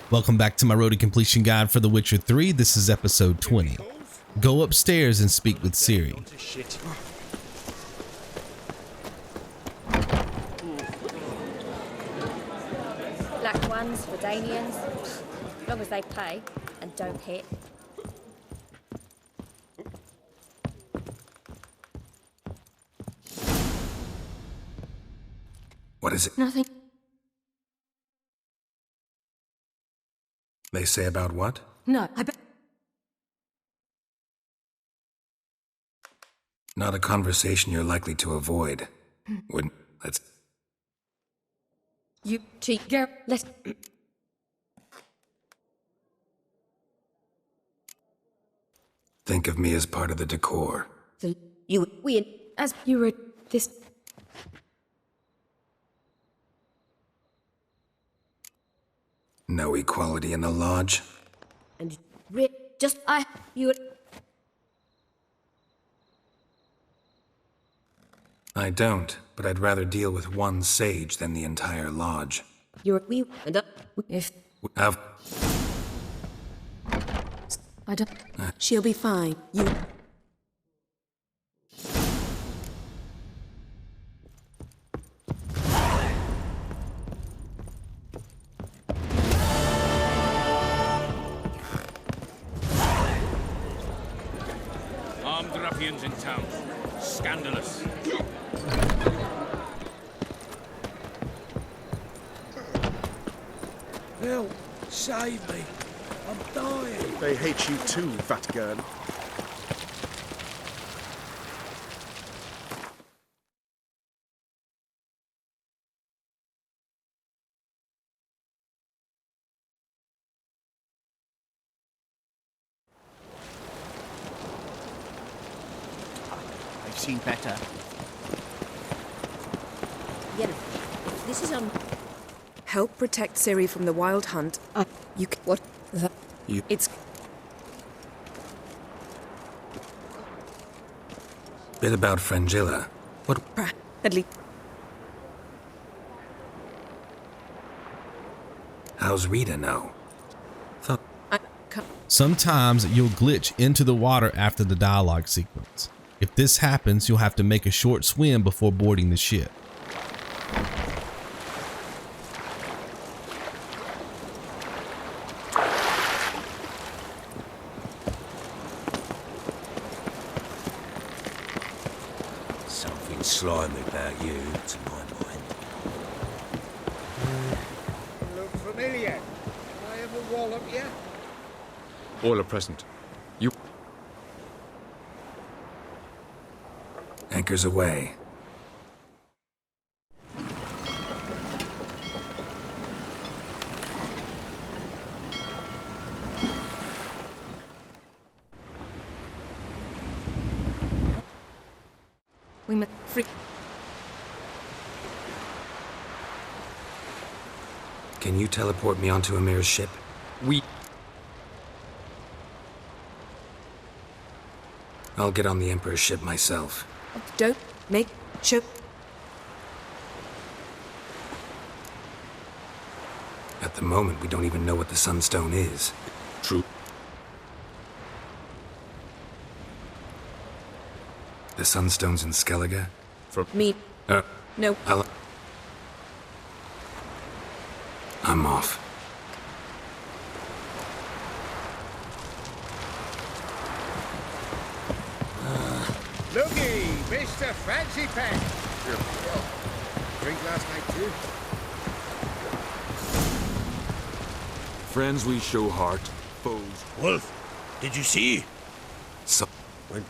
Welcome back to my road to completion guide for The Witcher 3. This is episode 20. Go upstairs and speak with Ciri. Black ones for Danians, as long as they pay and don't hit. What is it? Nothing. They say about what? No, I bet. Not a conversation you're likely to avoid. Wouldn't. Let's. You cheat girl. Let's. Think of me as part of the decor. So we as you were this. No equality in the lodge. And just you. I don't, but I'd rather deal with one sage than the entire lodge. You're we and if I've. I don't. She'll be fine. You. Armed ruffians in town. Scandalous. Help! Save me! I'm dying! They hate you too, fat girl. I've seen better. Yeah. This is on. Help protect Ciri from the wild hunt. You what? You. It's Bit about Fringilla. What? at least How's Rita know? Thought. I can't. Sometimes you'll glitch into the water after the dialogue sequence. If this happens, you'll have to make a short swim before boarding the ship. Something slimy about you, to my mind. Look familiar. Can I have a wallop yet? All are present. You. Anchors away. We must free. Can you teleport me onto Amir's ship? We. I'll get on the Emperor's ship myself. Don't make sure. At the moment, we don't even know what the Sunstone is. True. The Sunstone's in Skellige? From Me. No. I'm off. Looky, Mr. Fancy Pack. Drink last night too? friends we show heart, foes. Wolf, did you see? So. When?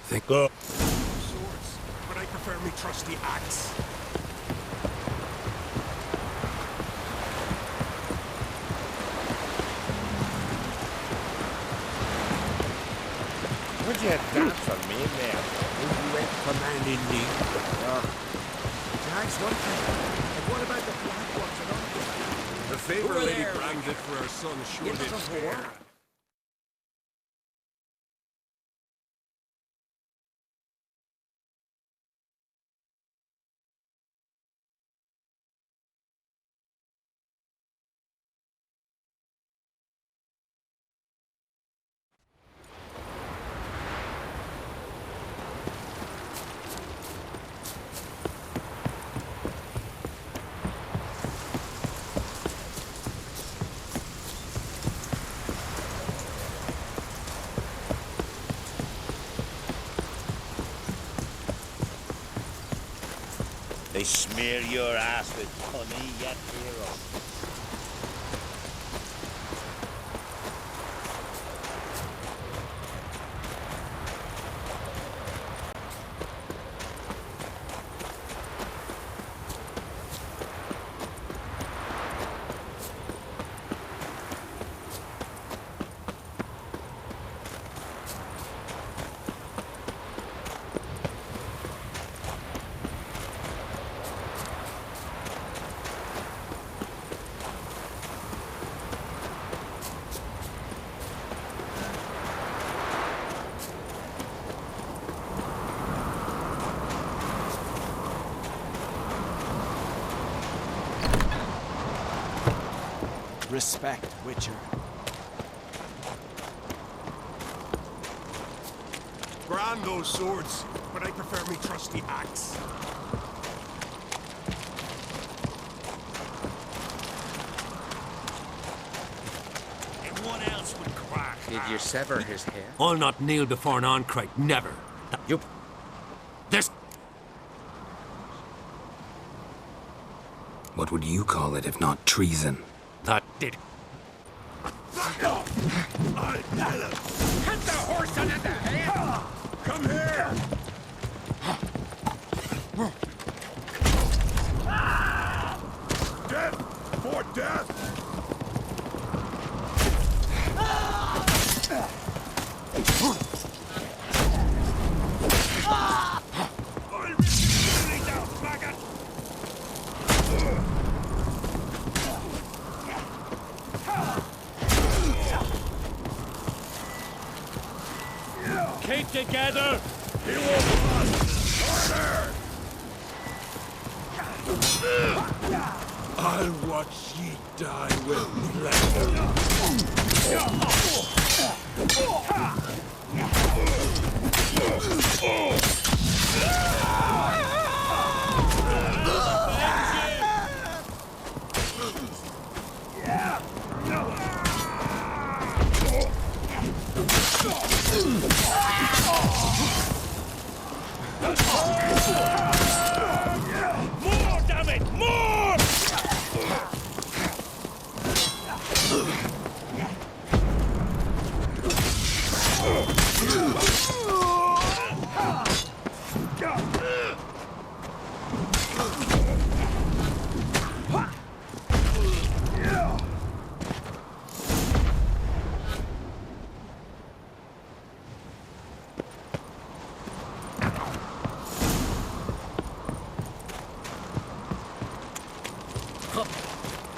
Think. Go. Swords, but I prefer me trusty axe. Would you dance on me there? You went commanding me. That's one thing. And what about the black ones and all this? The favor Over Lady there, Brand did for her son sure Give did us a care. whore. smear your ass with honey yet, hero? Respect, Witcher. Brand those swords, but I prefer me trusty axe. Anyone else would crack. Did you sever his head? I'll not kneel before an Oncrite, never. You... There's... What would you call it if not treason? That did... Hit the horse under the head! Come here! Death for death! I'll rip you nearly down, maggot! Keep together! He will pass! Harder! I'll watch ye die with More, damn it! More!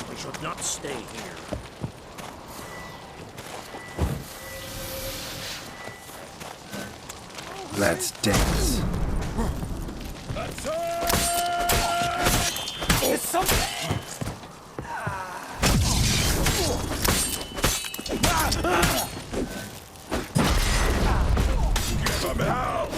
We should not stay here. Let's dance. It's something. Give him hell!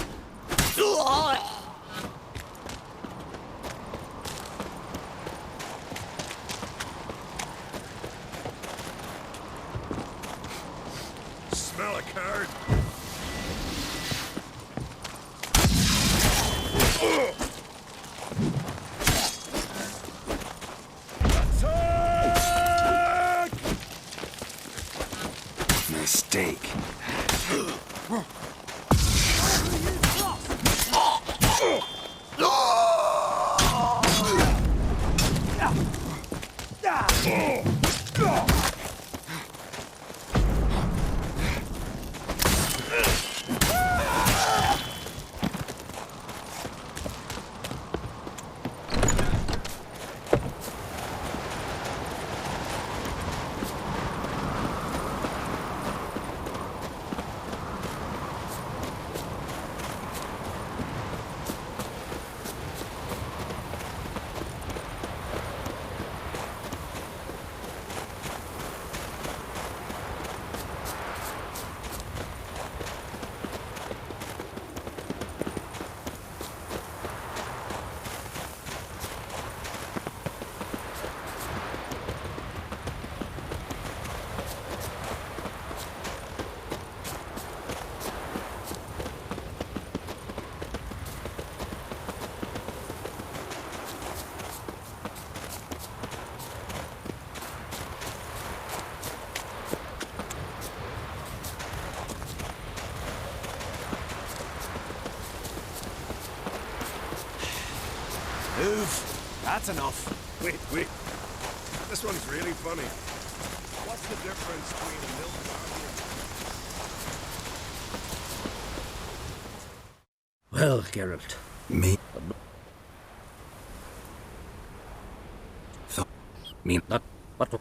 Smell a card? Attack! Mistake. That's enough. Wait. This one's really funny. What's the difference between a Milva Well, Geralt. Me? Not what?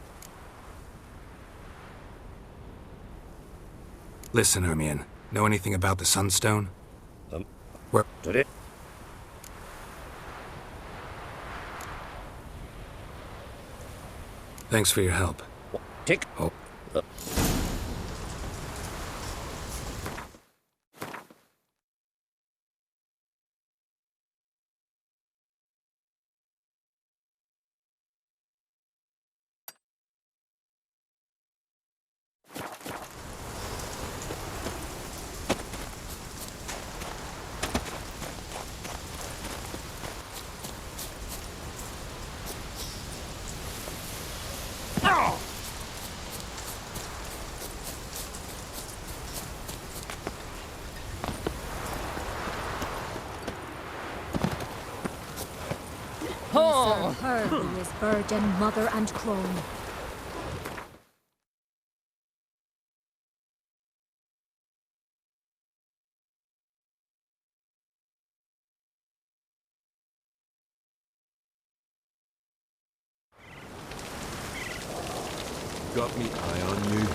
Listen, Hermione. Know anything about the Sunstone? Where? Today. Thanks for your help. Take. Oh. Her who is virgin, mother, and crone. Got me eye on you.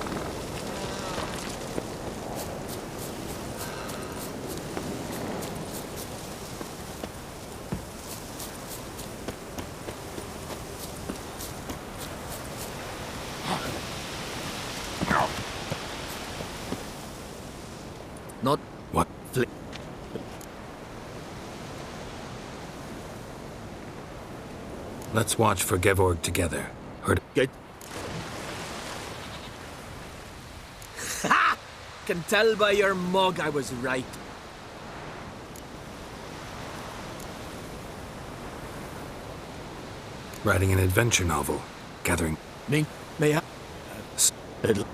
Not What? flick. Let's watch for Gevorg together. Heard? Get. Ha! Can tell by your mug I was right. Writing an adventure novel. Gathering. May I? It'll.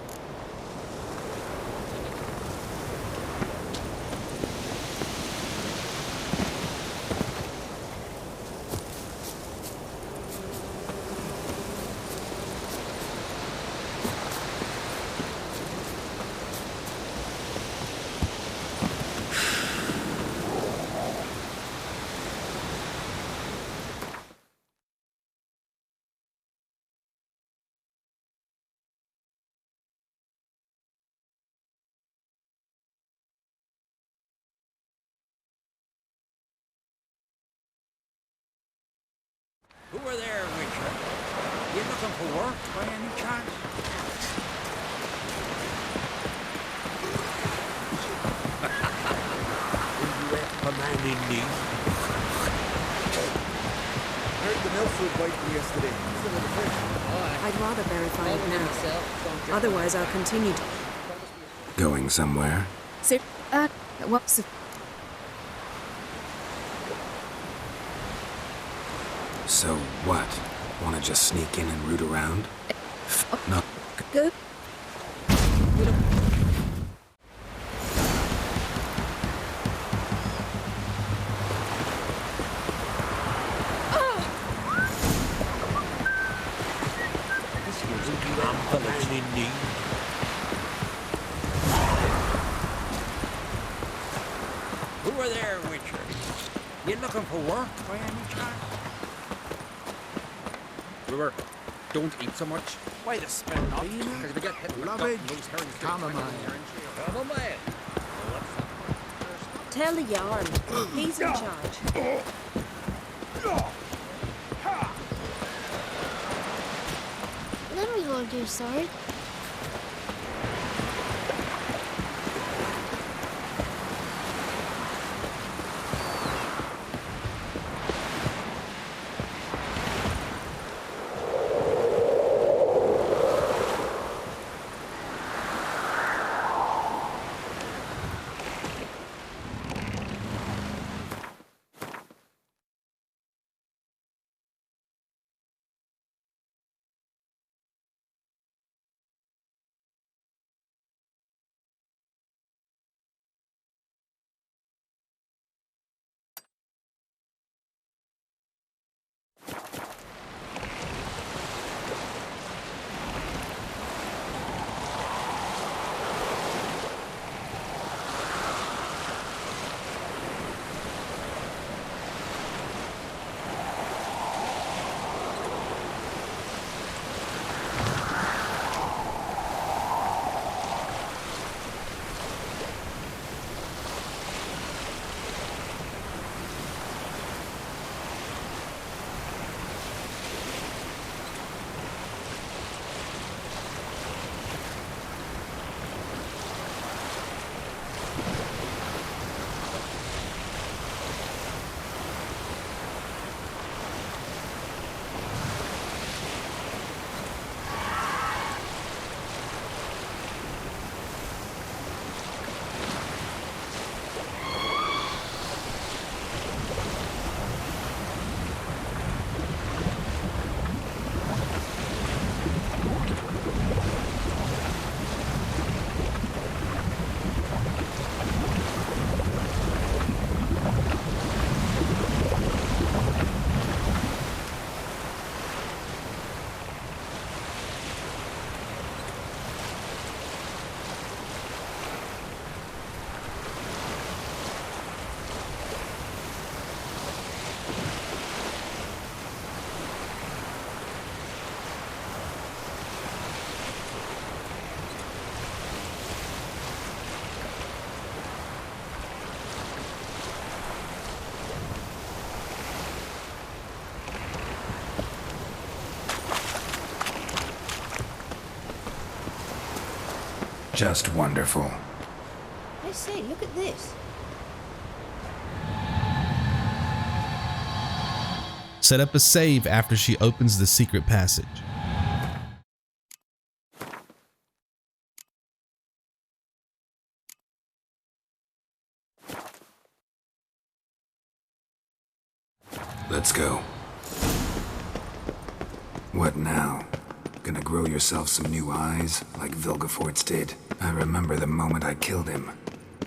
Who are there, Witcher? You looking for work by any chance? Will you have a man in need? Heard the Milford biting yesterday. Still in the fridge. I'd rather verify it now. Otherwise, I'll continue to... Going somewhere? So, what's the... So what? Wanna just sneak in and root around? No. Good. Man in need. Who are there, Witcher? You looking for work by any chance? Brewer, don't eat so much. Why the spell not? Because we get hit with Lovage, those herrings. chamomile. Tell the yarn. He's in charge. Then we all do sorry. Just wonderful. I say, look at this. Set up a save after she opens the secret passage. Let's go. What now? Gonna grow yourself some new eyes, like Vilgefortz did? I remember the moment I killed him.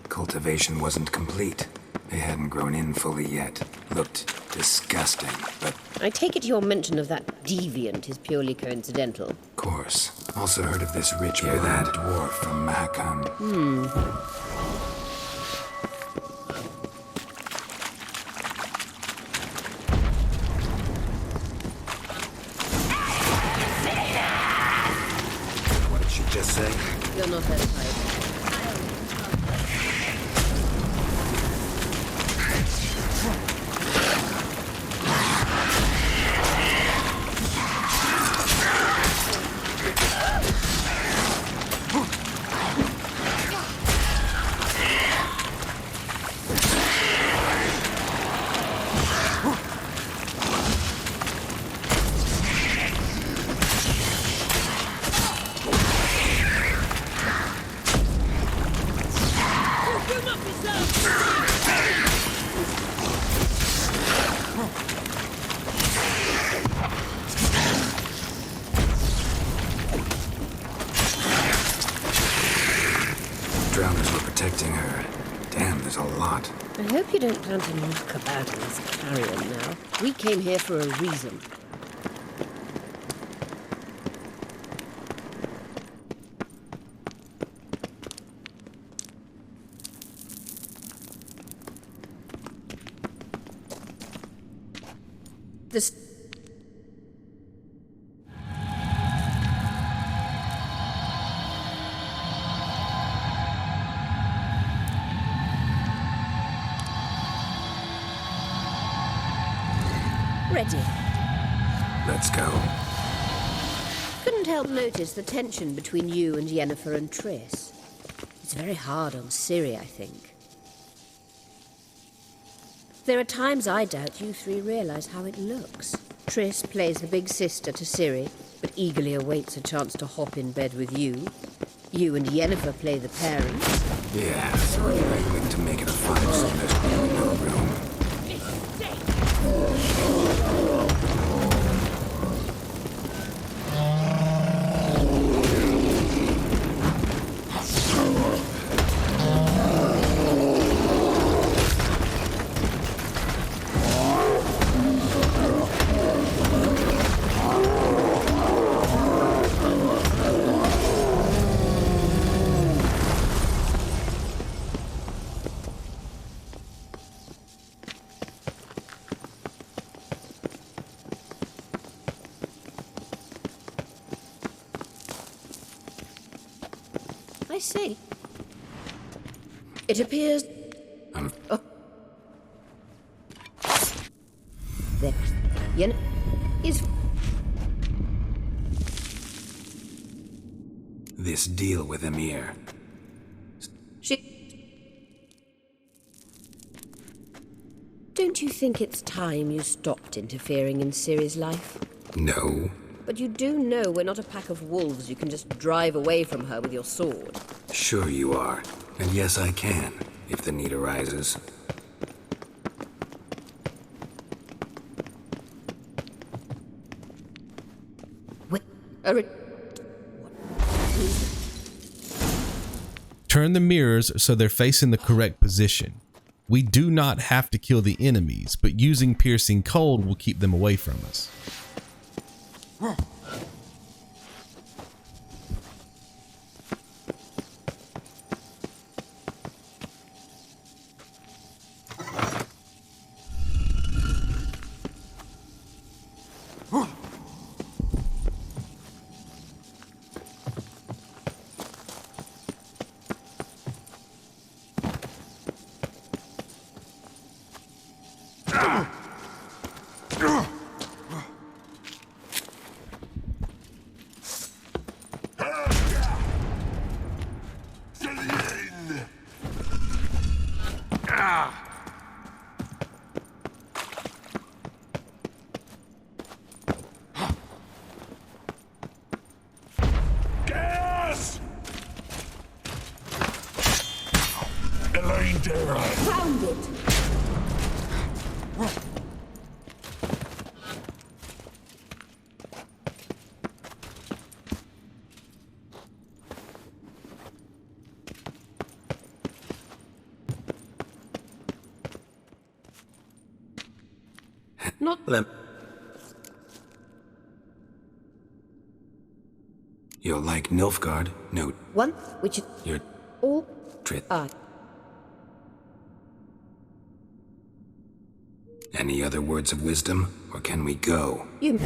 Cultivation wasn't complete. They hadn't grown in fully yet. Looked disgusting, but... I take it your mention of that deviant is purely coincidental. Of course. Also heard of this rich that dwarf from Mahakaman. What did she just say? You're not that type. Drowners were protecting her. Damn, there's a lot. I hope you don't plan to knock about in this carrion now. We came here for a reason. This... Ready. Let's go. Couldn't help notice the tension between you and Yennefer and Triss. It's very hard on Ciri, I think. There are times I doubt you three realize how it looks. Triss plays the big sister to Ciri, but eagerly awaits a chance to hop in bed with you. You and Yennefer play the parents. Yeah, so I'm very quick to make it a fight, so there's really no room. I see. It appears... Oh. There. Yen is... This deal with Emir. She... Don't you think it's time you stopped interfering in Ciri's life? No. But you do know we're not a pack of wolves you can just drive away from her with your sword. Sure you are. And yes, I can, if the need arises. Turn the mirrors so they're facing the correct position. We do not have to kill the enemies, but using piercing cold will keep them away from us. reindeer. Found it! Not Lem. You'll like Nilfgaard. Note. One, which is You're all Triss. Any other words of wisdom, or can we go? You.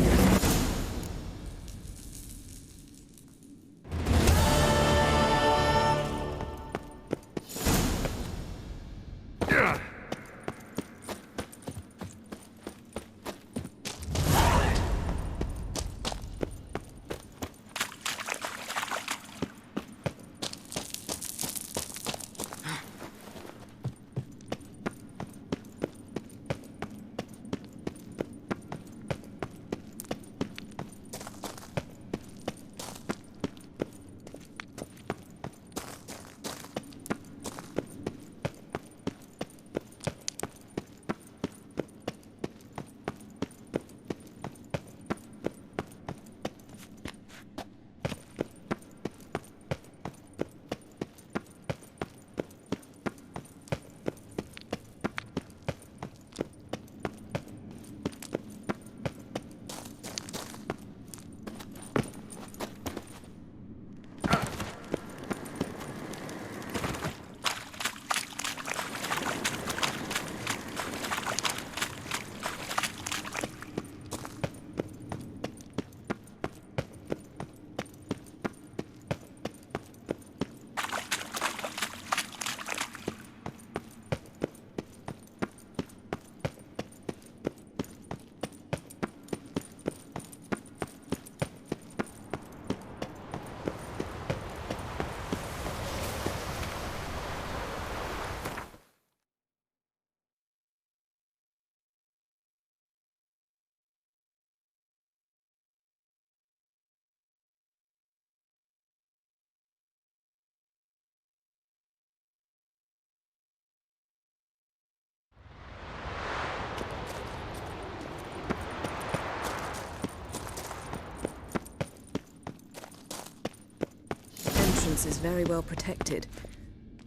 Is very well protected.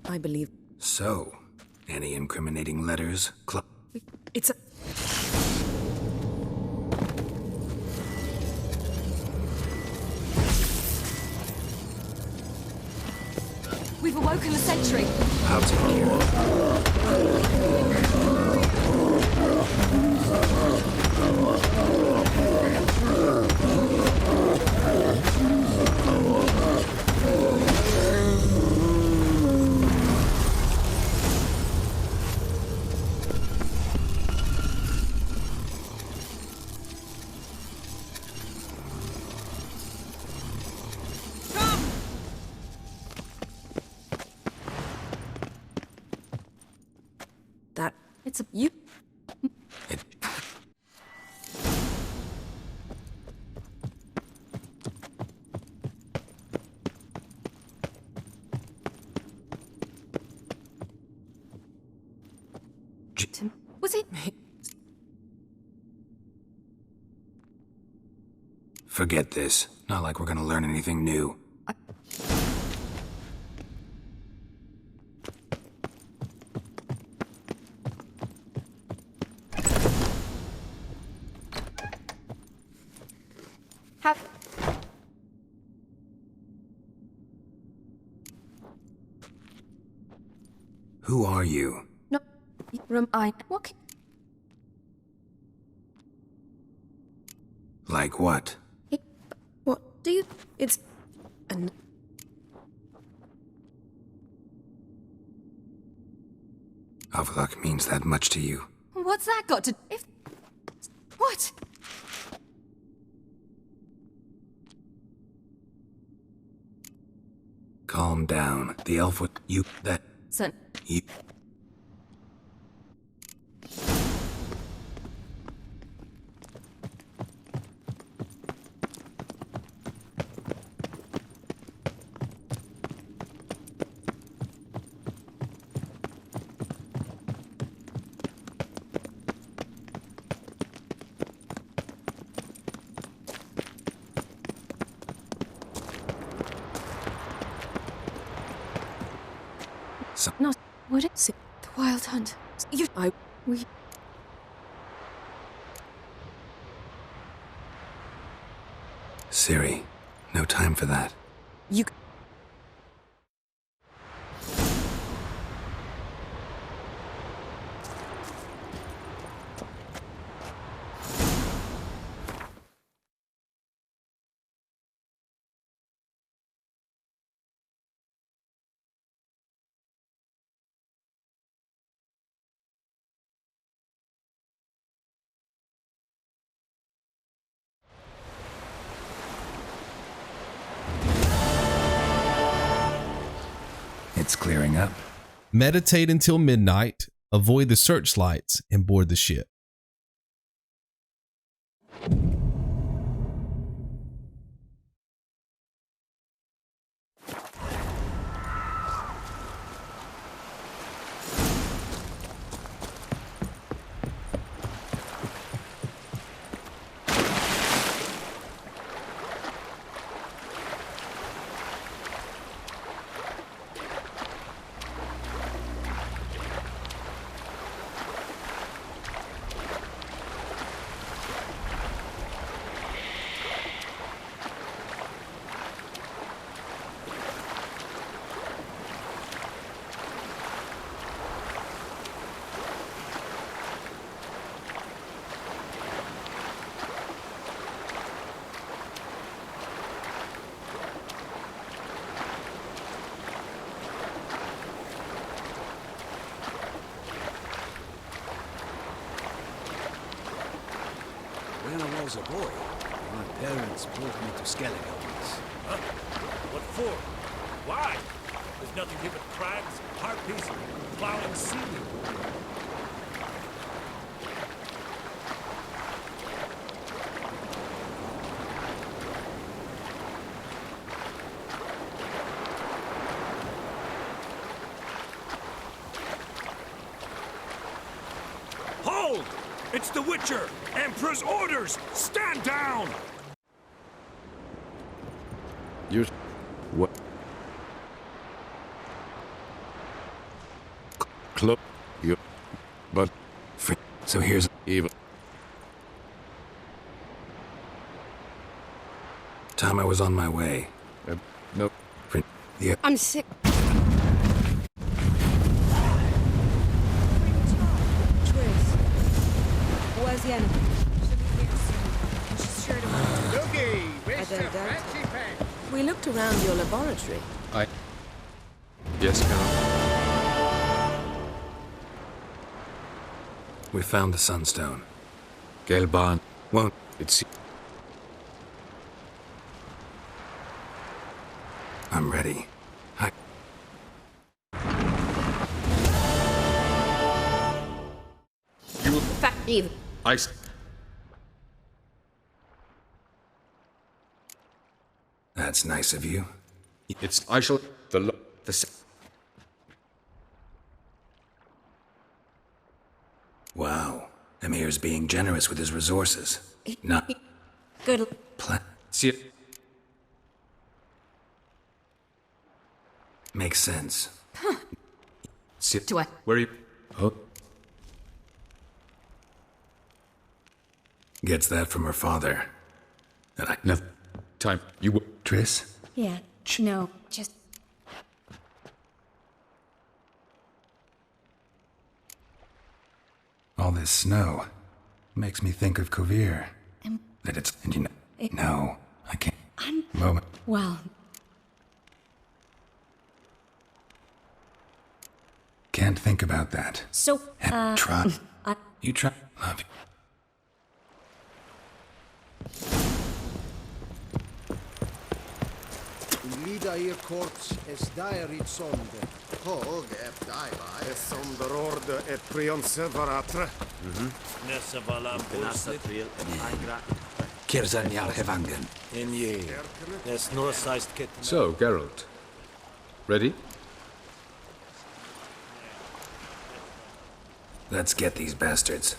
I believe. So, any incriminating letters? It's a... We've awoken the sentry. I'll take care of that. It's a... You... Was it? Forget this. Not like we're gonna learn anything new. Who are you? No. What? Like what? What do you... It's... Avlok means that much to you. What's that got to... If... What? Calm down. The elf would... You... That... Son... You... Not what is it? The Wild Hunt. We Ciri, no time for that. You. It's clearing up. Meditate until midnight, avoid the searchlights, and board the ship. When I was a boy, my parents brought me to Skellige. Huh? What for? Why? There's nothing here but crags, harpies, and plowing seaweed. Hold! It's the Witcher! Emperor's orders! Stand down! You... What? Club... You... But... So here's... Even... Time I was on my way. No... Yeah. I'm sick. Where's the enemy? She's sure to want to. Looky, I Mr. don't doubt it. Fancy Pants. We looked around your laboratory. Yes, Carol. We found the Sunstone. Gelban. Won't... It's... I'm ready. I... That's nice of you. It's... I shall... The... Wow. Emir's being generous with his resources. Not... Good. See it? Makes sense. Sit. Do I? Where are you... Oh. Gets that from her father. And I... No. Time. You... Triss? Yeah. No. Just. All this snow makes me think of Kovir. That it's... And you know... No, I can't... Moment. Well. Can't think about that. So. Try. You try... Love you. Lida ir korps es dairit sonde. Hog ep daibai. Es sonder orde et prion sevaratra. Nessa valam burslit. Kirzan jar hevangen. In ye. Es nur seist ket. So, Geralt. Ready? Let's get these bastards.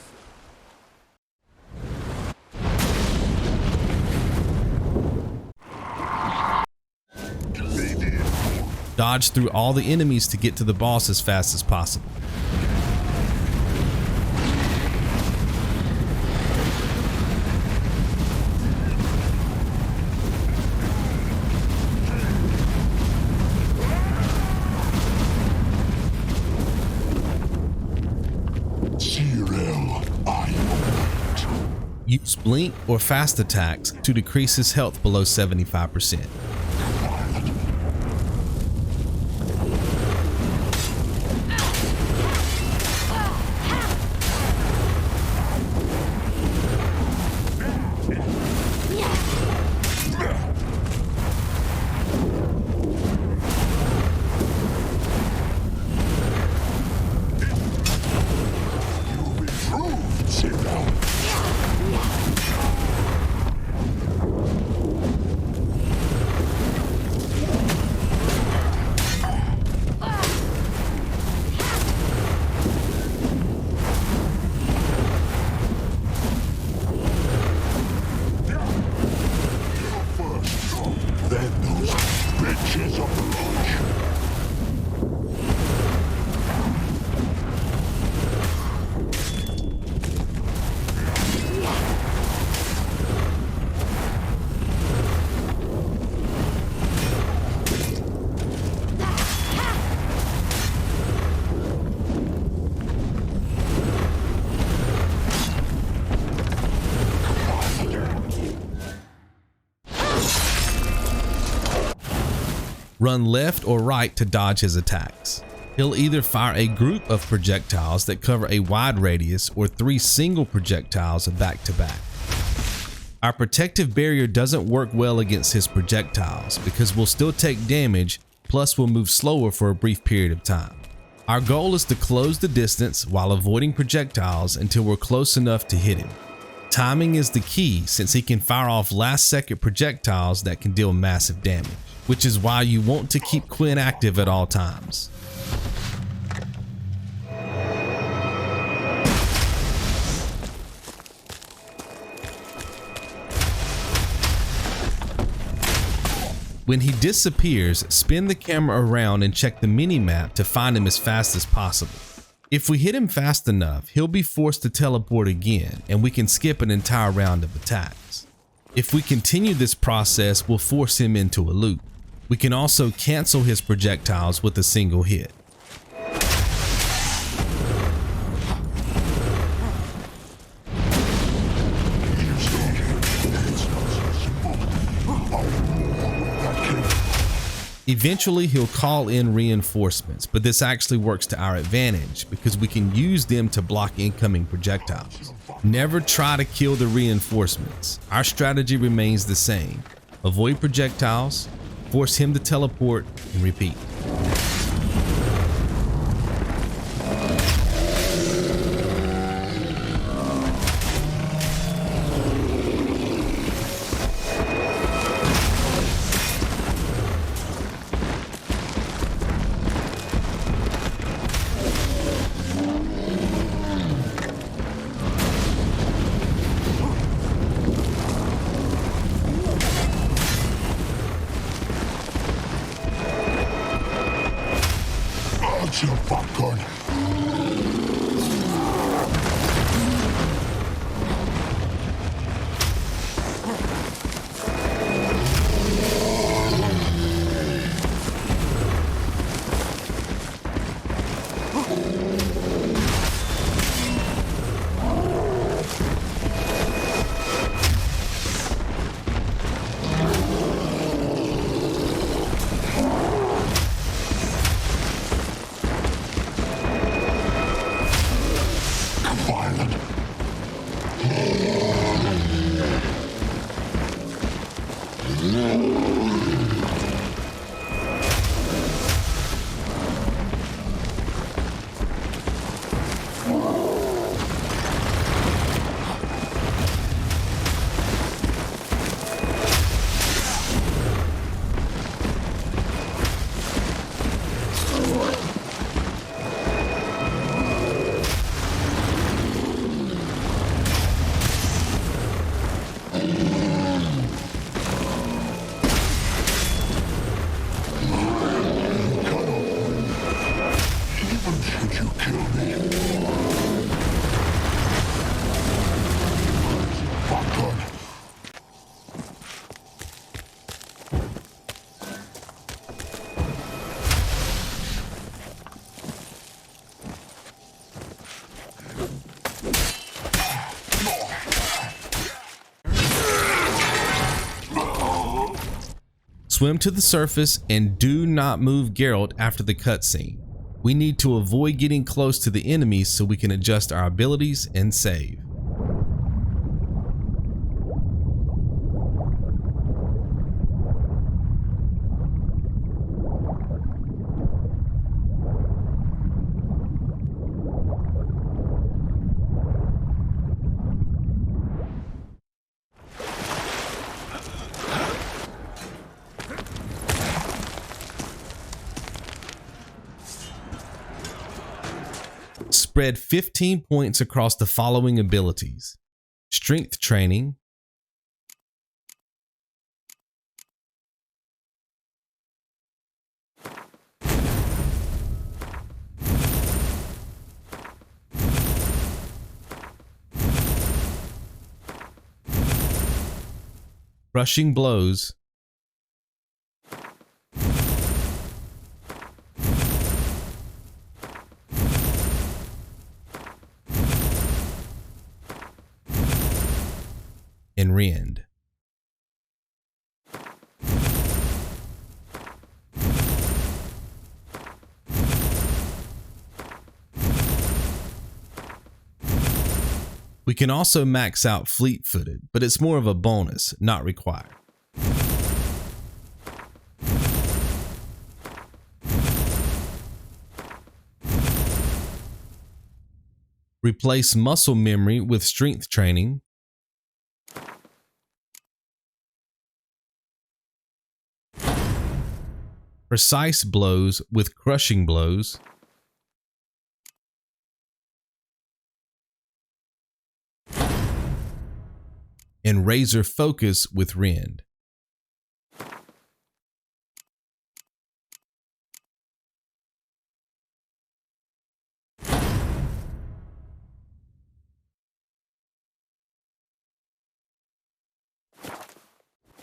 Dodge through all the enemies to get to the boss as fast as possible. Use blink or fast attacks to decrease his health below 75%. Run left or right to dodge his attacks. He'll either fire a group of projectiles that cover a wide radius or 3 single projectiles back to back. Our protective barrier doesn't work well against his projectiles because we'll still take damage, plus we'll move slower for a brief period of time. Our goal is to close the distance while avoiding projectiles until we're close enough to hit him. Timing is the key since he can fire off last second projectiles that can deal massive damage, which is why you want to keep Quinn active at all times. When he disappears, spin the camera around and check the mini-map to find him as fast as possible. If we hit him fast enough, he'll be forced to teleport again and we can skip an entire round of attacks. If we continue this process, we'll force him into a loop. We can also cancel his projectiles with a single hit. Eventually he'll call in reinforcements, but this actually works to our advantage because we can use them to block incoming projectiles. Never try to kill the reinforcements. Our strategy remains the same. Avoid projectiles, force him to teleport, and repeat. Swim to the surface and do not move Geralt after the cutscene. We need to avoid getting close to the enemies so we can adjust our abilities and save. Spread 15 points across the following abilities: Strength Training, Crushing Blows, and Rend. We can also max out Fleet-Footed, but it's more of a bonus, not required. Replace Muscle Memory with Strength Training. Precise Blows with Crushing Blows. And Razor Focus with Rend.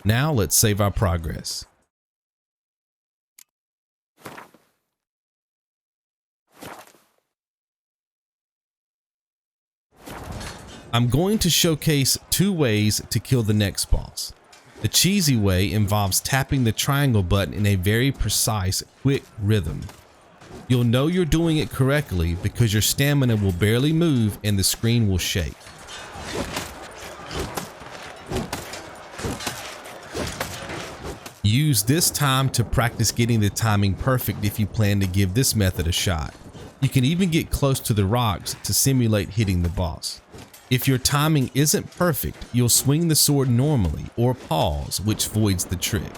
Now let's save our progress. I'm going to showcase 2 ways to kill the next boss. The cheesy way involves tapping the triangle button in a very precise, quick rhythm. You'll know you're doing it correctly because your stamina will barely move and the screen will shake. Use this time to practice getting the timing perfect if you plan to give this method a shot. You can even get close to the rocks to simulate hitting the boss. If your timing isn't perfect, you'll swing the sword normally or pause, which voids the trick.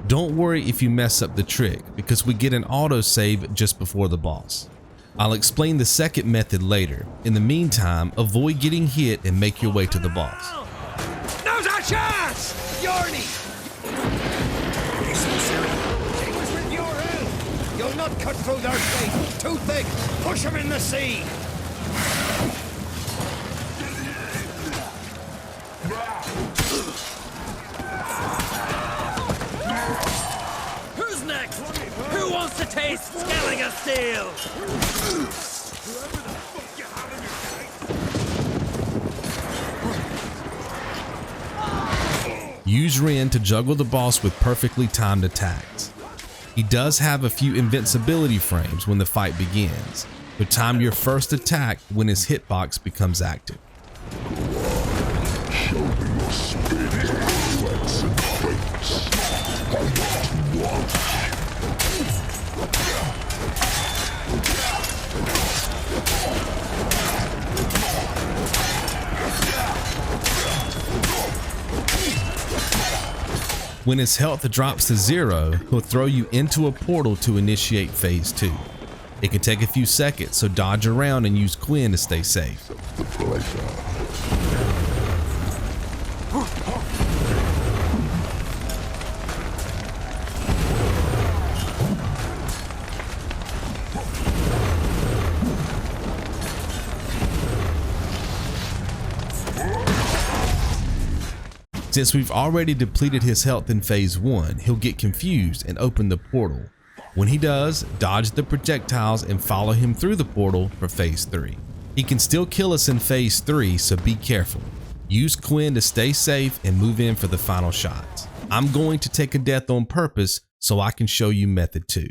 Don't worry if you mess up the trick, because we get an autosave just before the boss. I'll explain the second method later. In the meantime, avoid getting hit and make your way to the boss. Now's our chance! Yorny! Take us with your help! You'll not cut through their faith! Too thick! Push them in the sea! Who's next? Who wants to taste Skelliger Steel? Use Rend to juggle the boss with perfectly timed attacks. He does have a few invincibility frames when the fight begins, so time your first attack when his hitbox becomes active. When his health drops to 0, he'll throw you into a portal to initiate phase 2. It can take a few seconds, so dodge around and use Quinn to stay safe. Since we've already depleted his health in phase 1, he'll get confused and open the portal. When he does, dodge the projectiles and follow him through the portal for phase 3. He can still kill us in phase 3, so be careful. Use Quinn to stay safe and move in for the final shots. I'm going to take a death on purpose so I can show you method 2.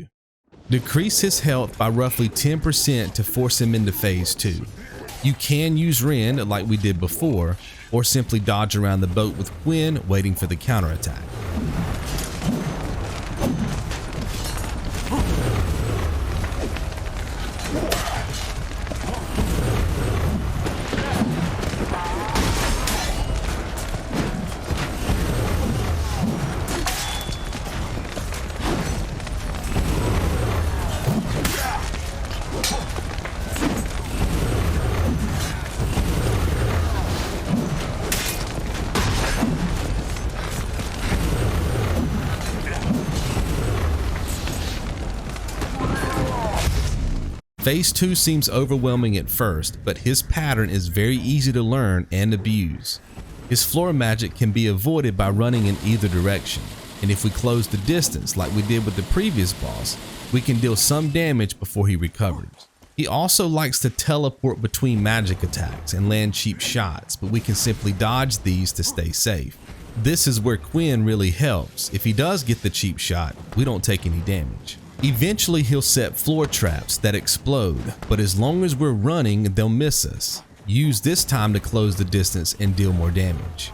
Decrease his health by roughly 10% to force him into phase 2. You can use Rend like we did before, or simply dodge around the boat with Gwyn waiting for the counterattack. Phase 2 seems overwhelming at first, but his pattern is very easy to learn and abuse. His floor magic can be avoided by running in either direction, and if we close the distance like we did with the previous boss, we can deal some damage before he recovers. He also likes to teleport between magic attacks and land cheap shots, but we can simply dodge these to stay safe. This is where Gwyn really helps. If he does get the cheap shot, we don't take any damage. Eventually he'll set floor traps that explode, but as long as we're running, they'll miss us. Use this time to close the distance and deal more damage.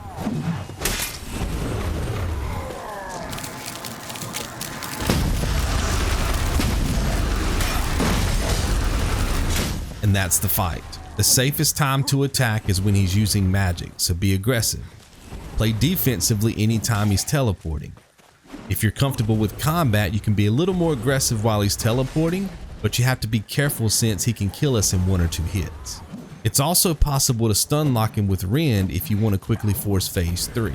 And that's the fight. The safest time to attack is when he's using magic, so be aggressive. Play defensively anytime he's teleporting. If you're comfortable with combat, you can be a little more aggressive while he's teleporting, but you have to be careful since he can kill us in 1 or 2 hits. It's also possible to stun lock him with Rend if you want to quickly force phase 3.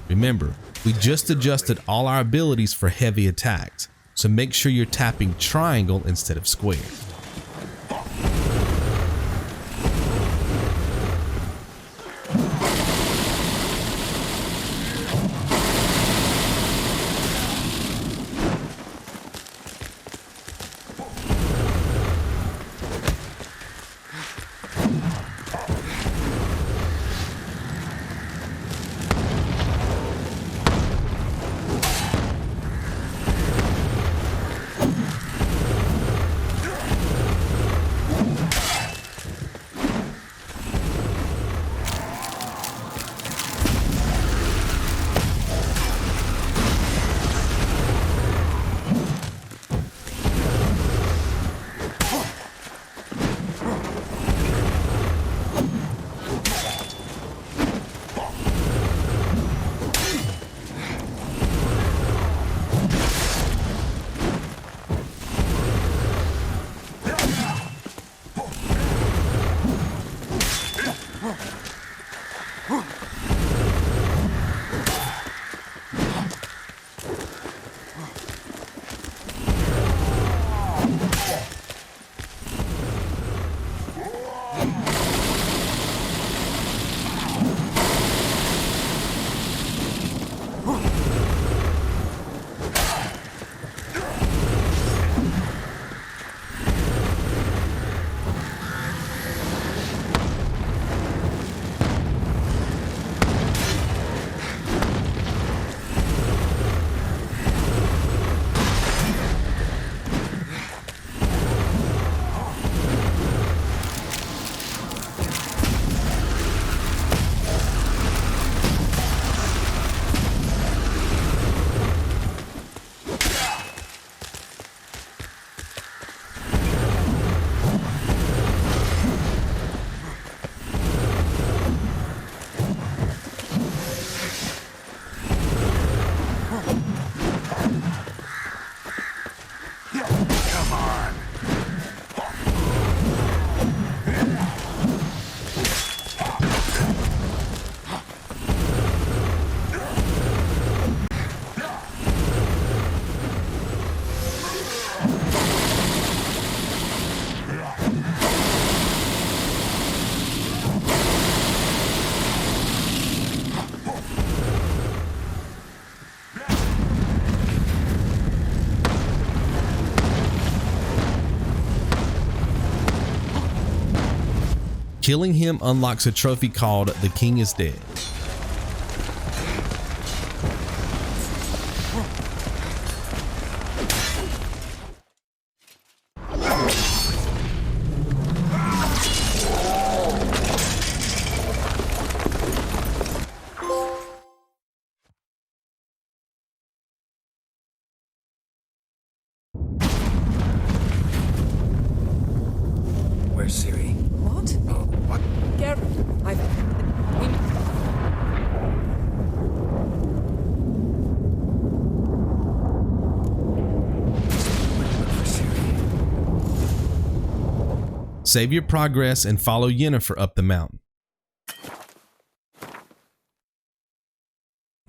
Remember, we just adjusted all our abilities for heavy attacks, so make sure you're tapping triangle instead of square. Killing him unlocks a trophy called The King is Dead. first, Ciri. What? Oh, what? Geralt, Save your progress and follow Yennefer up the mountain.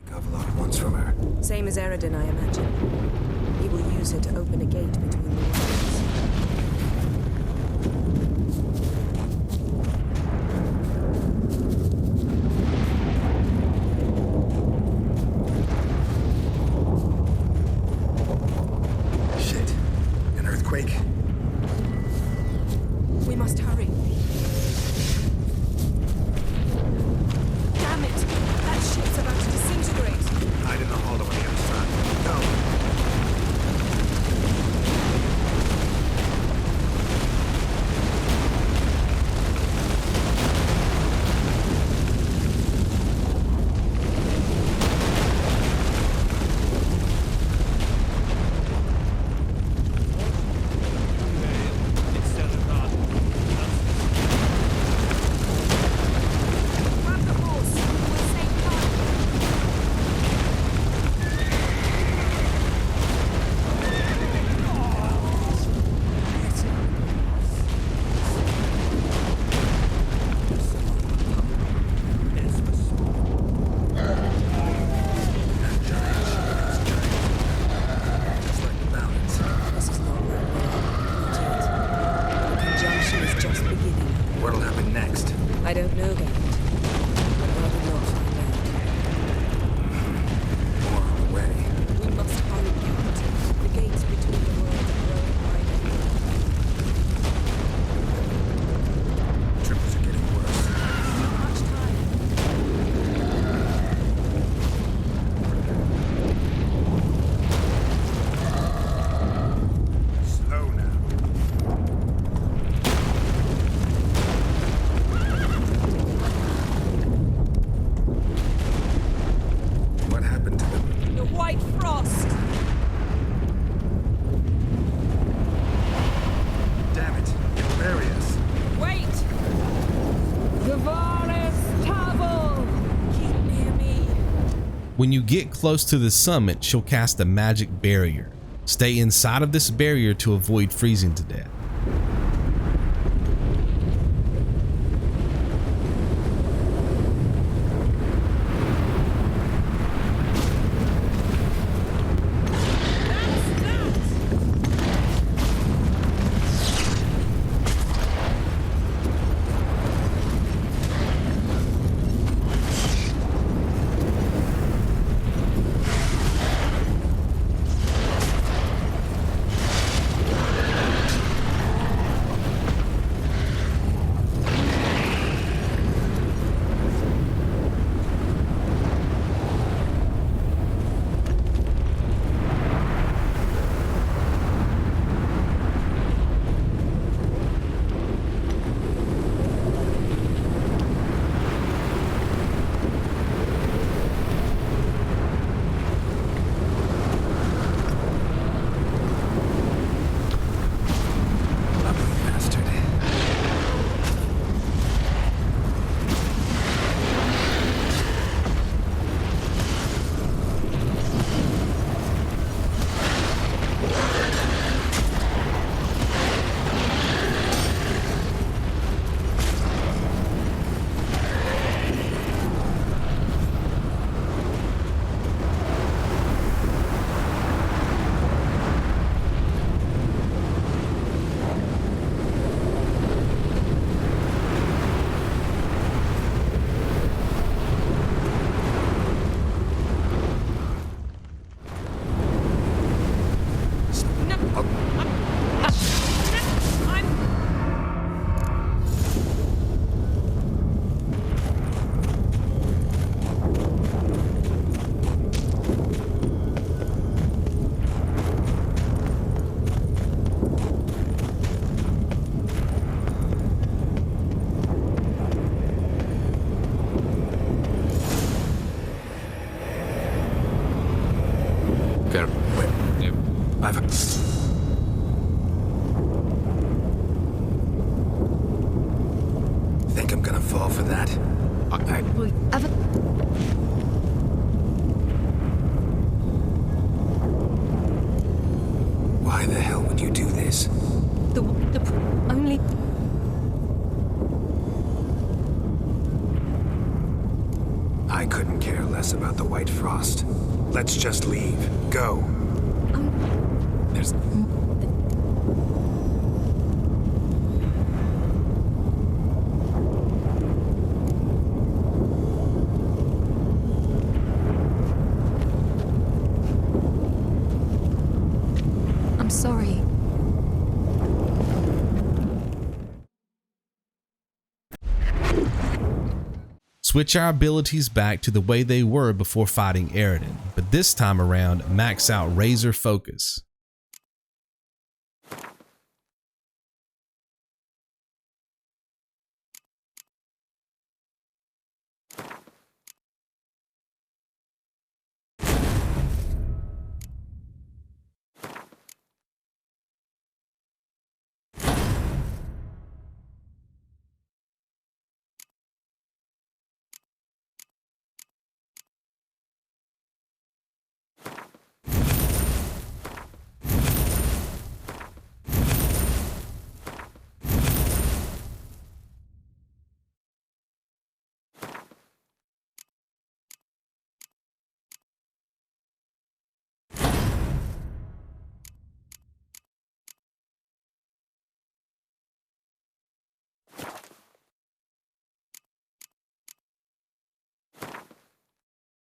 Got a lot at once from her. Same as Eredin, I imagine. He will use it to open a gate between the worlds. Shit. An earthquake? We must hurry. Damn it! That ship's about to disintegrate. Hide in the hollow on the other side. Go! When you get close to the summit, she'll cast a magic barrier. Stay inside of this barrier to avoid freezing to death. us about the White Frost. Let's just leave. Go. There's... I'm sorry. Switch our abilities back to the way they were before fighting Eredin, but this time around max out Razor Focus.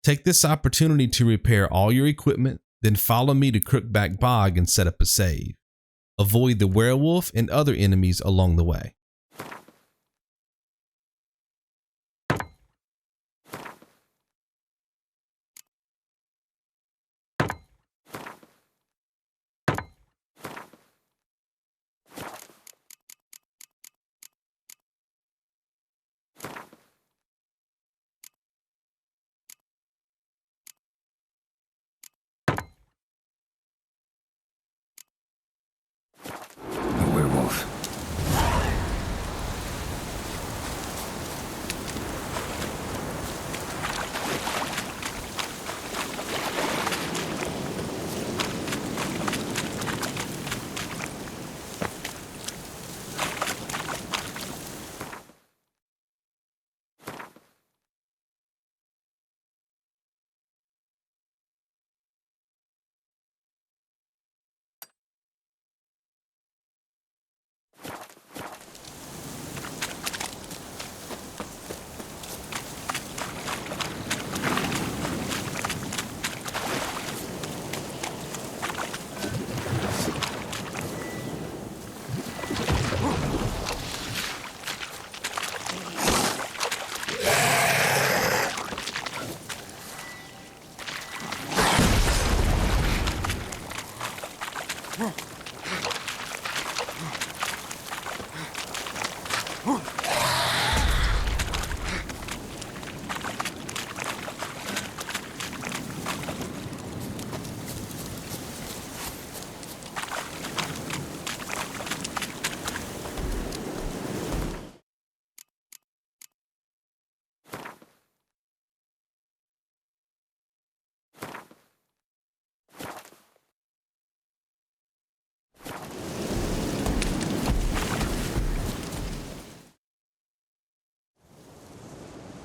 Take this opportunity to repair all your equipment, then follow me to Crookback Bog and set up a save. Avoid the werewolf and other enemies along the way.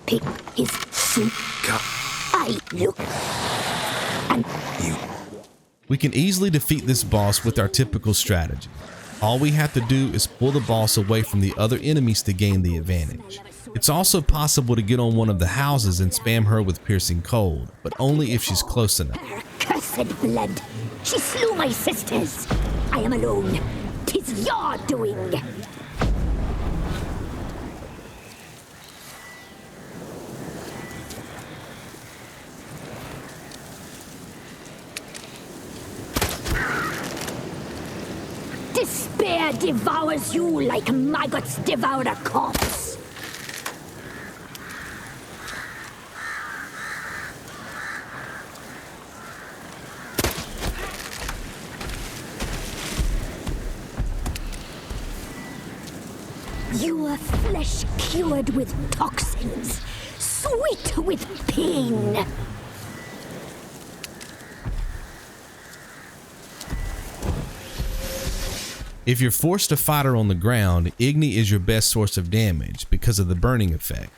Pick his suit. I look. And you. We can easily defeat this boss with our typical strategy. All we have to do is pull the boss away from the other enemies to gain the advantage. It's also possible to get on one of the houses and spam her with Piercing Cold, but only if she's close enough. Her cursed blood. She slew my sisters. I am alone. 'Tis your doing. Despair devours you like maggots devour a corpse. You are flesh cured with toxins, sweet with pain. If you're forced to fight her on the ground, Iithne is your best source of damage because of the burning effect.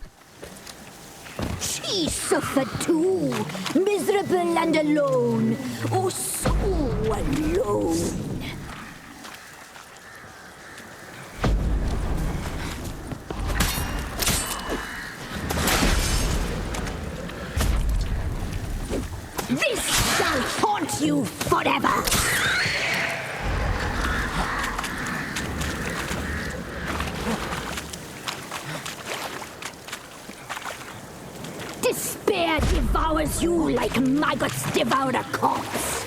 She She suffered too, miserable and alone. Oh, so alone. This shall haunt you forever! Despair devours you like maggots devour a corpse.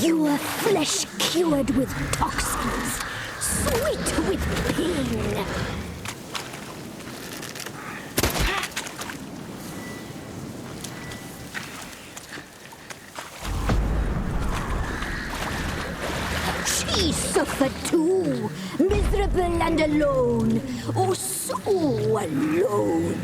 Your flesh cured with toxins, sweet with pain. She suffered too, miserable and alone. Oh, so alone.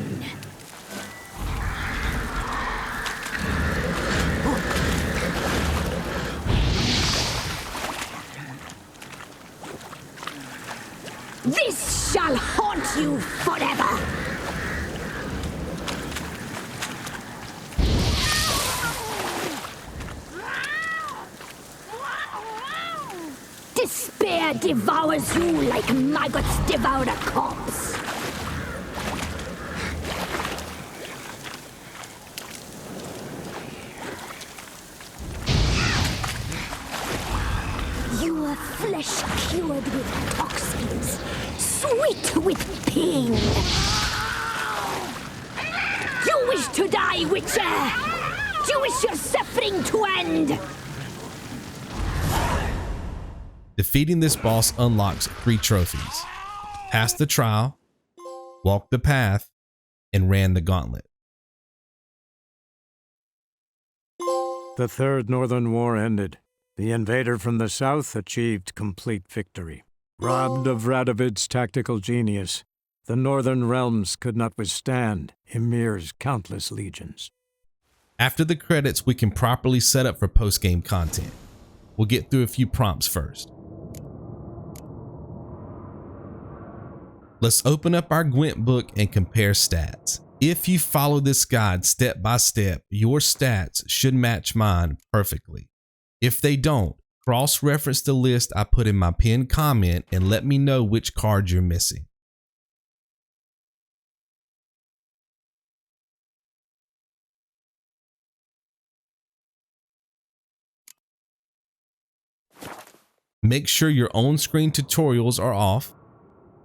This shall haunt you forever! Despair devours you like maggots devour a corpse. Your flesh cured with toxins, sweet with pain. You wish to die, Witcher! You wish your suffering to end! Defeating this boss unlocks 3 trophies: Passed the Trial, Walked the Path, and Ran the Gauntlet. The Third Northern War ended. The invader from the south achieved complete victory. Robbed of Radovid's tactical genius, the northern realms could not withstand Ymir's countless legions. After the credits, we can properly set up for post-game content. We'll get through a few prompts first. Let's open up our Gwent book and compare stats. If you follow this guide step by step, your stats should match mine perfectly. If they don't, cross-reference the list I put in my pinned comment and let me know which card you're missing. Make sure your on-screen tutorials are off,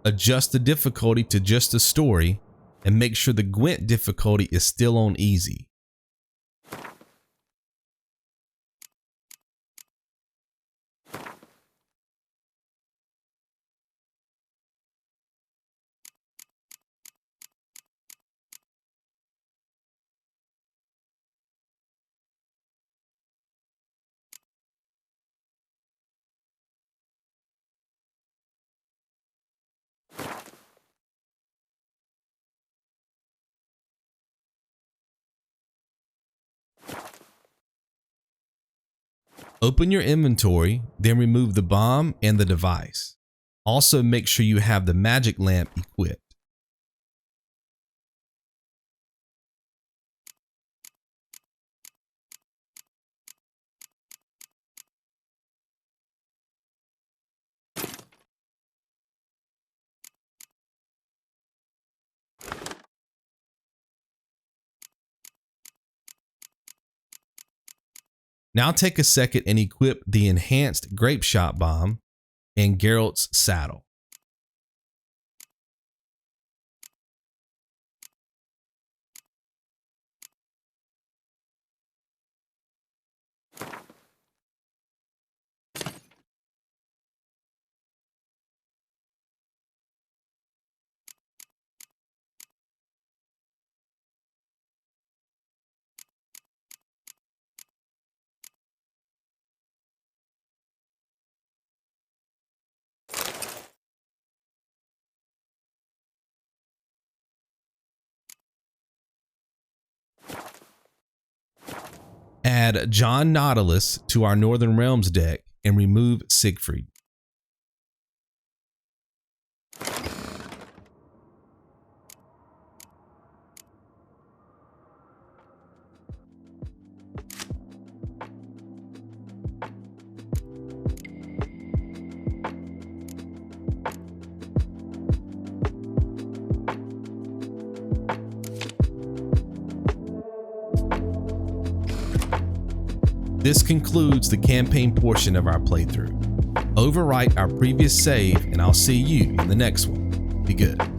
adjust the difficulty to just a story, and make sure the Gwent difficulty is still on easy. Open your inventory, then remove the bomb and the device. Also make sure you have the magic lamp equipped. Now take a second and equip the enhanced grape shot bomb and Geralt's saddle. add John Natalis to our Northern Realms deck and remove Siegfried. This concludes the campaign portion of our playthrough. Overwrite our previous save and I'll see you in the next one. Be good.